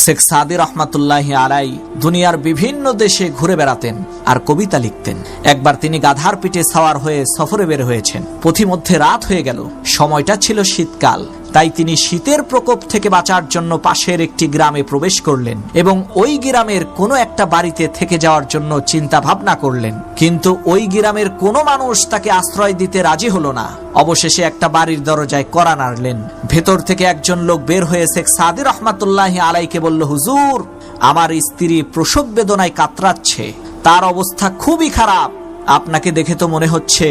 শেখ সাদি রহমাতুল্লাহি আলাই দুনিয়ার বিভিন্ন দেশে ঘুরে বেড়াতেন আর কবিতা লিখতেন। একবার তিনি গাধার পিঠে সাওয়ার হয়ে সফরে বের হয়েছেন। পথিমধ্যে রাত হয়ে গেল। সময়টা ছিল শীতকাল, তাই তিনি শীতের প্রকোপ থেকে বাঁচার জন্য পাশের একটি গ্রামে প্রবেশ করলেন এবং ওই গ্রামের কোনো একটা বাড়িতে থেকে যাওয়ার জন্য চিন্তা ভাবনা করলেন। কিন্তু ওই গ্রামের কোনো মানুষ তাকে আশ্রয় দিতে রাজি হলো না। অবশেষে একটা বাড়ির দরজায় কড়া নাড়লেন। ভেতর থেকে একজন লোক বের হয়ে শেখ সাদি রহমাতুল্লাহি আলাইকে বলল, হুজুর, আমার স্ত্রী প্রসব বেদনায় কাতরাচ্ছে, তার অবস্থা খুবই খারাপ। আপনাকে দেখে তো মনে হচ্ছে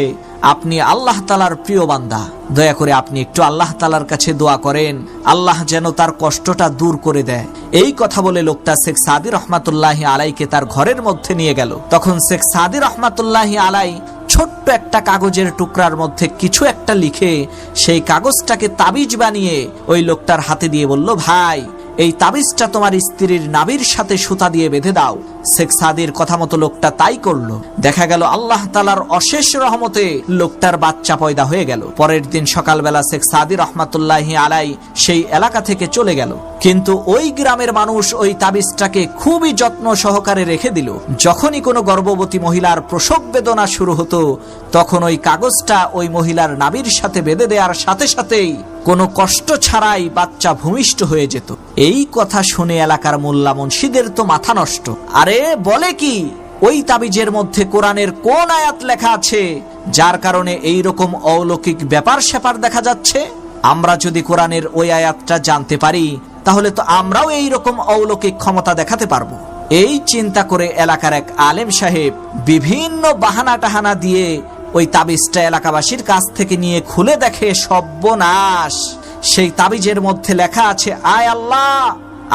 আপনি আল্লাহ তাআলার প্রিয় বান্দা। দয়া করে আপনি একটু আল্লাহ তাআলার কাছে দোয়া করেন, আল্লাহ যেন তার কষ্টটা দূর করে দেয়। এই কথা বলে লোকটা শেখ সাদি রহমাতুল্লাহি আলাইকে তার ঘরের মধ্যে নিয়ে গেল। তখন শেখ সাদি রহমাতুল্লাহি আলাই ছোট্ট একটা কাগজের টুকরার মধ্যে কিছু একটা লিখে সেই কাগজটাকে তাবিজ বানিয়ে ওই লোকটার হাতে দিয়ে বলল, ভাই, এই তাবিজটা তোমার স্ত্রীর নাভির সাথে সুতা দিয়ে বেঁধে দাও। শেখ সাদির কথা মতো লোকটা তাই করলো। দেখা গেল আল্লাহ তাআলার অশেষ রহমতে লোকটার বাচ্চা পয়দা হয়ে গেল। পরের দিন সকালবেলা শেখ সাদি রহমাতুল্লাহি আলাই সেই এলাকা থেকে চলে গেল। কিন্তু ওই গ্রামের মানুষ ওই তাবিজটাকে খুবই যত্ন সহকারে রেখে দিল। যখনই কোনো গর্ভবতী মহিলার প্রসব বেদনা শুরু হতো, তখন ওই কাগজটা ওই মহিলার নাভির সাথে বেঁধে দেওয়ার সাথে সাথেই কোনো কষ্ট ছাড়াই বাচ্চা ভূমিষ্ঠ হয়ে যেত। এই কথা শুনে এলাকার মোল্লা মুন্সিদের তো মাথা নষ্ট। আরে বলে কি, ওই তাবিজের মধ্যে কোরআনের কোন আয়াত লেখা আছে যার কারণে এই রকম অলৌকিক ব্যাপার স্যাপার দেখা যাচ্ছে? আমরা যদি কোরআনের ওই আয়াতটা জানতে পারি, তাহলে তো আমরাও এই রকম অলৌকিক ক্ষমতা দেখাতে পারবো। এই চিন্তা করে এলাকার এক আলেম সাহেব বিভিন্ন বাহানা টাহানা দিয়ে ওই তাবিজটা এলাকাবাসীর কাছ থেকে নিয়ে খুলে দেখে, সর্বনাশ! সেই তাবিজের মধ্যে লেখা আছে, আয় আল্লাহ,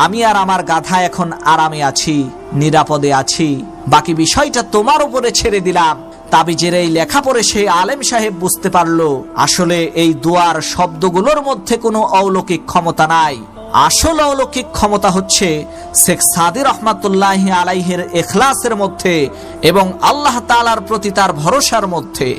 আমি আর আমার গাধা এখন আরামে আছি, নিরাপদে আছি, বাকি বিষয়টা তোমার উপরে ছেড়ে দিলাম। তাবিজের এই লেখা পড়ে সেই আলেম সাহেব বুঝতে পারলো আসলে এই দোয়ার শব্দগুলোর মধ্যে কোনো অলৌকিক ক্ষমতা নাই। আসল অলৌকিক ক্ষমতা হচ্ছে শেখ সাদি রহমাতুল্লাহি আলাইহির ইখলাসের মধ্যে এবং আল্লাহ তাআলার প্রতি তার ভরসার মধ্যে।